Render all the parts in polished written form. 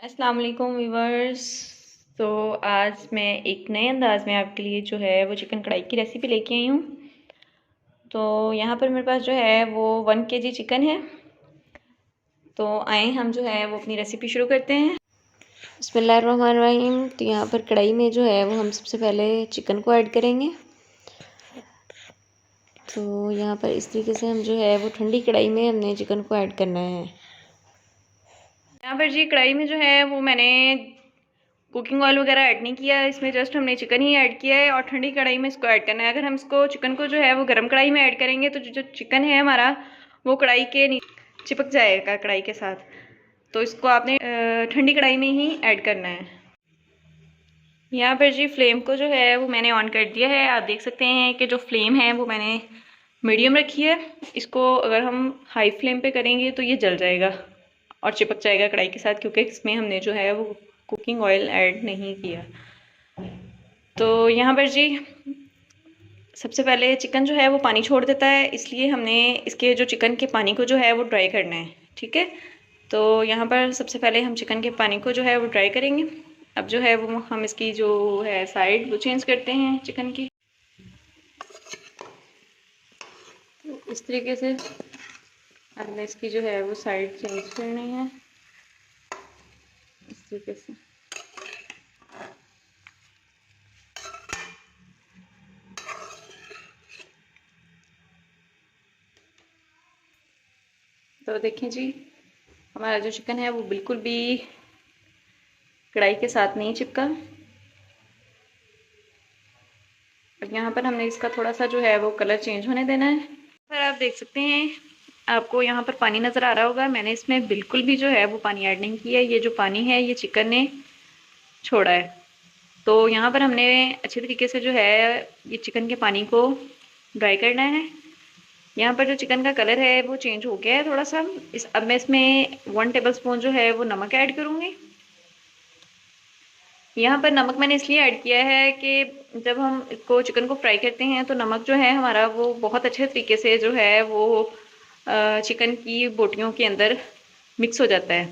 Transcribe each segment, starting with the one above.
अस्सलाम वालेकुम व्यूवर्स। तो आज मैं एक नए अंदाज में आपके लिए जो है वो चिकन कढ़ाई की रेसिपी लेके आई हूँ। तो यहाँ पर मेरे पास जो है वो 1 kg चिकन है। तो आए हम जो है वो अपनी रेसिपी शुरू करते हैं। बिस्मिल्लाहिर्रहमानिर्रहीम। तो यहाँ पर कढ़ाई में जो है वो हम सबसे पहले चिकन को ऐड करेंगे। तो यहाँ पर इस तरीके से हम जो है वो ठंडी कढ़ाई में हमने चिकन को ऐड करना है। यहाँ पर जी कढ़ाई में जो है वो मैंने कुकिंग ऑयल वगैरह ऐड नहीं किया है, इसमें जस्ट हमने चिकन ही ऐड किया है और ठंडी कढ़ाई में इसको ऐड करना है। अगर हम इसको चिकन को जो है वो गर्म कढ़ाई में ऐड करेंगे तो जो चिकन है हमारा वो कढ़ाई के नीचे चिपक जाएगा कढ़ाई के साथ। तो इसको आपने ठंडी कढ़ाई में ही ऐड करना है। यहाँ पर जी फ्लेम को जो है वो मैंने ऑन कर दिया है। आप देख सकते हैं कि जो फ्लेम है वो मैंने मीडियम रखी है। इसको अगर हम हाई फ्लेम पे करेंगे तो ये जल जाएगा और चिपक जाएगा कढ़ाई के साथ, क्योंकि इसमें हमने जो है वो कुकिंग ऑयल ऐड नहीं किया। तो यहाँ पर जी सबसे पहले चिकन जो है वो पानी छोड़ देता है, इसलिए हमने इसके जो चिकन के पानी को जो है वो ड्राई करना है। ठीक है, तो यहाँ पर सबसे पहले हम चिकन के पानी को जो है वो ड्राई करेंगे। अब जो है वो हम इसकी जो है साइड वो चेंज करते हैं चिकन की। तो इस तरीके से हमने इसकी जो है वो साइड चेंज करनी है, इस तरीके से। तो देखें जी हमारा जो चिकन है वो बिल्कुल भी कढ़ाई के साथ नहीं चिपका। अब यहाँ पर हमने इसका थोड़ा सा जो है वो कलर चेंज होने देना है। पर आप देख सकते हैं, आपको यहाँ पर पानी नज़र आ रहा होगा। मैंने इसमें बिल्कुल भी जो है वो पानी ऐड नहीं किया है। ये जो पानी है ये चिकन ने छोड़ा है। तो यहाँ पर हमने अच्छे तरीके से जो है ये चिकन के पानी को ड्राई करना है। यहाँ पर जो चिकन का कलर है वो चेंज हो गया है थोड़ा सा। अब मैं इसमें 1 टेबलस्पून जो है वो नमक ऐड करूँगी। यहाँ पर नमक मैंने इसलिए ऐड किया है कि जब हम इसको चिकन को फ्राई करते हैं तो नमक जो है हमारा वो बहुत अच्छे तरीके से जो है वो चिकन की बोटियों के अंदर मिक्स हो जाता है।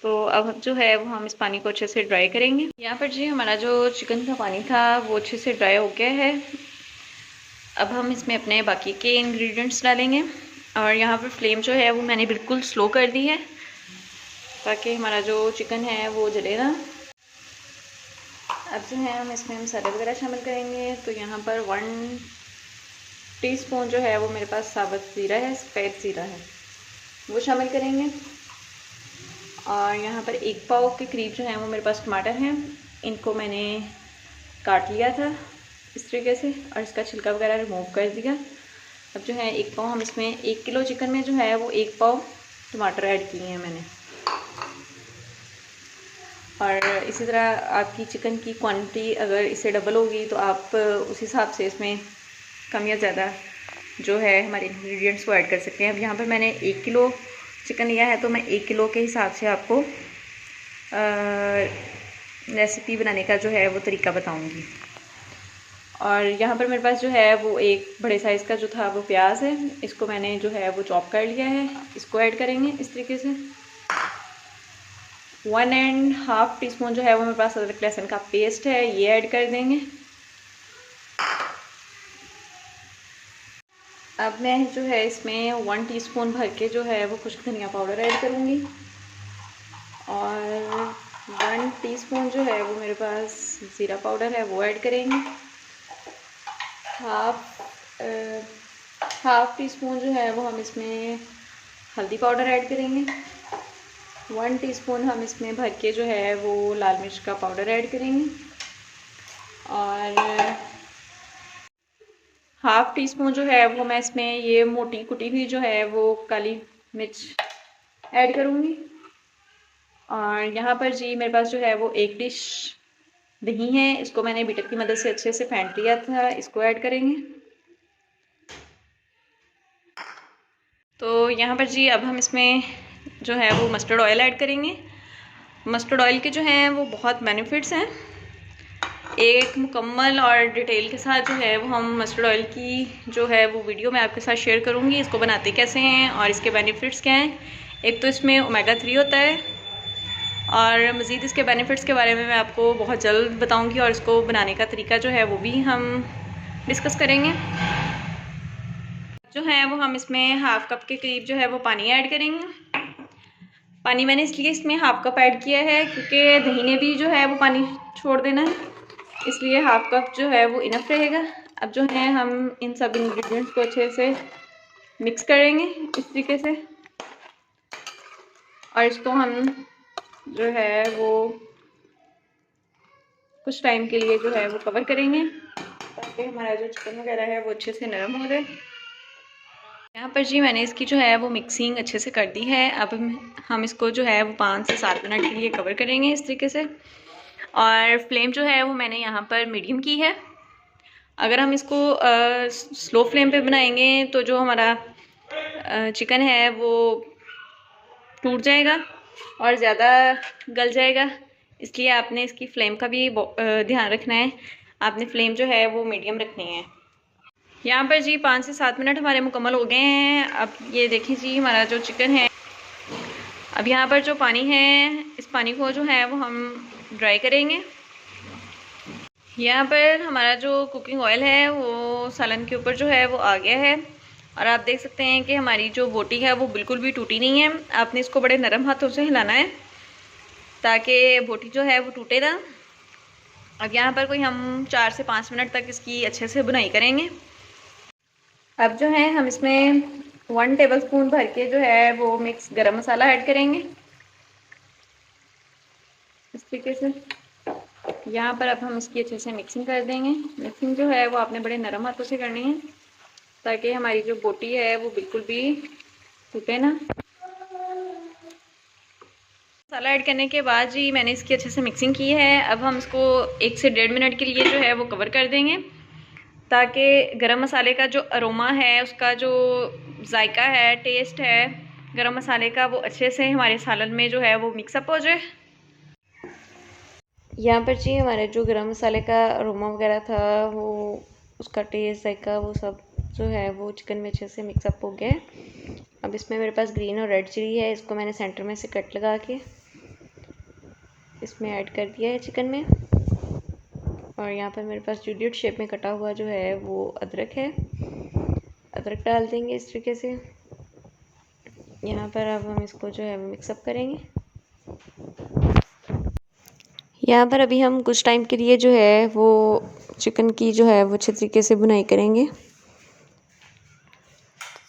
तो अब जो है वो हम इस पानी को अच्छे से ड्राई करेंगे। यहाँ पर जी हमारा जो चिकन का पानी था वो अच्छे से ड्राई हो गया है। अब हम इसमें अपने बाकी के इंग्रेडिएंट्स डालेंगे और यहाँ पर फ्लेम जो है वो मैंने बिल्कुल स्लो कर दी है ताकि हमारा जो चिकन है वो जले ना। अब जो है हम इसमें मसाले वगैरह शामिल करेंगे। तो यहाँ पर 1 टीस्पून जो है वो मेरे पास साबुत ज़ीरा है, सफ़ेद ज़ीरा है, वो शामिल करेंगे। और यहाँ पर 1 पाव के करीब जो है वो मेरे पास टमाटर हैं, इनको मैंने काट लिया था इस तरीके से और इसका छिलका वगैरह रिमूव कर दिया। अब जो है 1 पाव हम इसमें 1 किलो चिकन में जो है वो 1 पाव टमाटर ऐड किए हैं मैंने। और इसी तरह आपकी चिकन की क्वांटिटी अगर इससे डबल होगी तो आप उस हिसाब से इसमें कम या ज़्यादा जो है हमारे इंग्रेडिएंट्स को ऐड कर सकते हैं। अब यहाँ पर मैंने 1 किलो चिकन लिया है तो मैं 1 किलो के हिसाब से आपको रेसिपी बनाने का जो है वो तरीका बताऊँगी। और यहाँ पर मेरे पास जो है वो एक बड़े साइज़ का जो था वो प्याज है, इसको मैंने जो है वो चॉप कर लिया है, इसको ऐड करेंगे इस तरीके से। 1.5 टीस्पून जो है वो मेरे पास अदरक लहसुन का पेस्ट है, ये ऐड कर देंगे। अब मैं जो है इसमें 1 टीस्पून भर के जो है वो खुश्क धनिया पाउडर ऐड करूँगी और 1 टीस्पून जो है वो मेरे पास ज़ीरा पाउडर है वो ऐड करेंगे। हाफ टीस्पून जो है वो हम इसमें हल्दी पाउडर ऐड करेंगे। 1 टीस्पून हम इसमें भर के जो है वो लाल मिर्च का पाउडर ऐड करेंगे और हाफ टीस्पून जो है वो मैं इसमें ये मोटी कुटी हुई जो है वो काली मिर्च ऐड करूँगी। और यहाँ पर जी मेरे पास जो है वो 1 डिश दही है, इसको मैंने बीटर की मदद से अच्छे से फेंट लिया था, इसको ऐड करेंगे। तो यहाँ पर जी अब हम इसमें जो है वो मस्टर्ड ऑयल ऐड करेंगे। मस्टर्ड ऑयल के जो हैं वो बहुत बेनिफिट्स हैं। एक मुकम्मल और डिटेल के साथ जो है वो हम मस्टर्ड ऑयल की जो है वो वीडियो मैं आपके साथ शेयर करूँगी, इसको बनाते कैसे हैं और इसके बेनिफिट्स क्या हैं। एक तो इसमें ओमेगा 3 होता है और मज़ीद इसके बेनिफिट्स के बारे में मैं आपको बहुत जल्द बताऊंगी और इसको बनाने का तरीका जो है वो भी हम डिस्कस करेंगे। जो है वो हम इसमें हाफ़ कप के करीब जो है वो पानी ऐड करेंगे। पानी मैंने इसलिए इसमें हाफ़ कप ऐड किया है क्योंकि दही ने भी जो है वो पानी छोड़ देना है, इसलिए हाफ़ कप जो है वो इनफ रहेगा। अब जो है हम इन सब इंग्रेडिएंट्स को अच्छे से मिक्स करेंगे इस तरीके से, और इसको हम जो है वो कुछ टाइम के लिए जो है वो कवर करेंगे ताकि हमारा जो चिकन वगैरह है वो अच्छे से नरम हो जाए। यहाँ पर जी मैंने इसकी जो है वो मिक्सिंग अच्छे से कर दी है। अब हम इसको जो है वो 5 से 7 मिनट के लिए कवर करेंगे इस तरीके से, और फ्लेम जो है वो मैंने यहाँ पर मीडियम की है। अगर हम इसको स्लो फ्लेम पे बनाएंगे तो जो हमारा चिकन है वो टूट जाएगा और ज़्यादा गल जाएगा, इसलिए आपने इसकी फ्लेम का भी ध्यान रखना है। आपने फ्लेम जो है वो मीडियम रखनी है। यहाँ पर जी 5 से 7 मिनट हमारे मुकम्मल हो गए हैं। अब ये देखें जी हमारा जो चिकन है, अब यहाँ पर जो पानी है इस पानी को जो है वो हम ड्राई करेंगे। यहाँ पर हमारा जो कुकिंग ऑयल है वो सालन के ऊपर जो है वो आ गया है, और आप देख सकते हैं कि हमारी जो बोटी है वो बिल्कुल भी टूटी नहीं है। आपने इसको बड़े नरम हाथों से हिलाना है ताकि बोटी जो है वो टूटे ना। अब यहाँ पर कोई हम 4 से 5 मिनट तक इसकी अच्छे से बुनाई करेंगे। अब जो है हम इसमें 1 टेबलस्पून भर के जो है वो मिक्स गरम मसाला ऐड करेंगे इस तरीके से। यहाँ पर अब हम इसकी अच्छे से मिक्सिंग कर देंगे। मिक्सिंग जो है वो आपने बड़े नरम हाथों से करनी है ताकि हमारी जो बोटी है वो बिल्कुल भी टूटे ना। मसाला ऐड करने के बाद जी मैंने इसकी अच्छे से मिक्सिंग की है। अब हम इसको 1 से 1.5 मिनट के लिए जो है वो कवर कर देंगे ताकि गरम मसाले का जो अरोमा है, उसका जो जायका है, टेस्ट है गरम मसाले का, वो अच्छे से हमारे सालन में जो है वो मिक्सअप हो जाए। यहाँ पर जी हमारे जो गरम मसाले का अरोमा वगैरह था वो उसका टेस्ट जायका वो सब जो है वो चिकन में अच्छे से मिक्सअप हो गया। अब इसमें मेरे पास ग्रीन और रेड चिली है, इसको मैंने सेंटर में से कट लगा के इसमें ऐड कर दिया है चिकन में। और यहाँ पर मेरे पास जूलियट शेप में कटा हुआ जो है वो अदरक है, अदरक डाल देंगे इस तरीके से। यहाँ पर अब हम इसको जो है मिक्सअप करेंगे। यहाँ पर अभी हम कुछ टाइम के लिए जो है वो चिकन की जो है वो अच्छे तरीके से बुनाई करेंगे।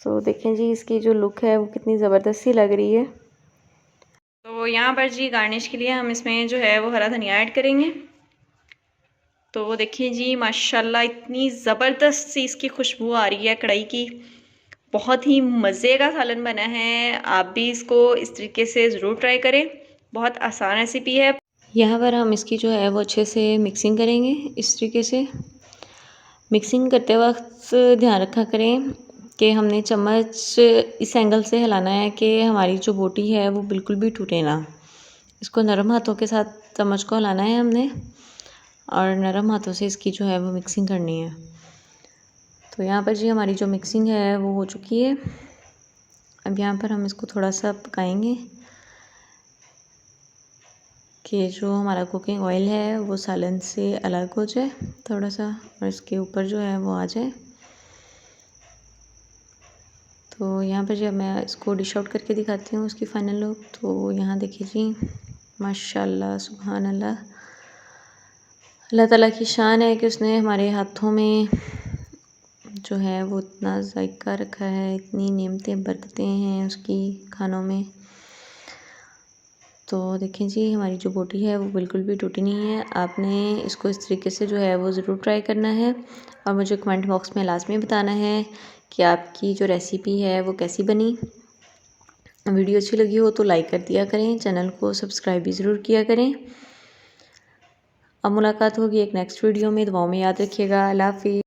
तो देखें जी इसकी जो लुक है वो कितनी ज़बरदस्त सी लग रही है। तो यहाँ पर जी गार्निश के लिए हम इसमें जो है वो हरा धनिया ऐड करेंगे। तो देखिए जी माशाल्लाह इतनी ज़बरदस्त सी इसकी खुशबू आ रही है कढ़ाई की, बहुत ही मज़े का सालन बना है। आप भी इसको इस तरीके से ज़रूर ट्राई करें, बहुत आसान रेसिपी है। यहाँ पर हम इसकी जो है वो अच्छे से मिक्सिंग करेंगे इस तरीके से। मिक्सिंग करते वक्त ध्यान रखा करें कि हमने चम्मच इस एंगल से हिलाना है कि हमारी जो बोटी है वो बिल्कुल भी टूटे ना। इसको नरम हाथों के साथ चम्मच को हिलाना है हमने, और नरम हाथों से इसकी जो है वो मिक्सिंग करनी है। तो यहाँ पर जी हमारी जो मिक्सिंग है वो हो चुकी है। अब यहाँ पर हम इसको थोड़ा सा पकाएंगे कि जो हमारा कुकिंग ऑयल है वो सालन से अलग हो जाए थोड़ा सा, और इसके ऊपर जो है वो आ जाए। तो यहाँ पर जब मैं इसको डिश आउट करके दिखाती हूँ उसकी फ़ाइनल लुक, तो यहाँ देखिए जी माशाल्लाह सुभान अल्लाह, अल्लाह ताला की शान है कि उसने हमारे हाथों में जो है वो इतना जायका रखा है, इतनी नेमतें बरकतें हैं उसकी खानों में। तो देखें जी हमारी जो बोटी है वो बिल्कुल भी टूटी नहीं है। आपने इसको इस तरीके से जो है वो ज़रूर ट्राई करना है, और मुझे कमेंट बॉक्स में लाजमी बताना है कि आपकी जो रेसिपी है वो कैसी बनी। वीडियो अच्छी लगी हो तो लाइक कर दिया करें, चैनल को सब्सक्राइब भी ज़रूर किया करें। अब मुलाकात होगी एक नेक्स्ट वीडियो में, दुआओं में याद रखिएगा। अल्लाह हाफ़िज़।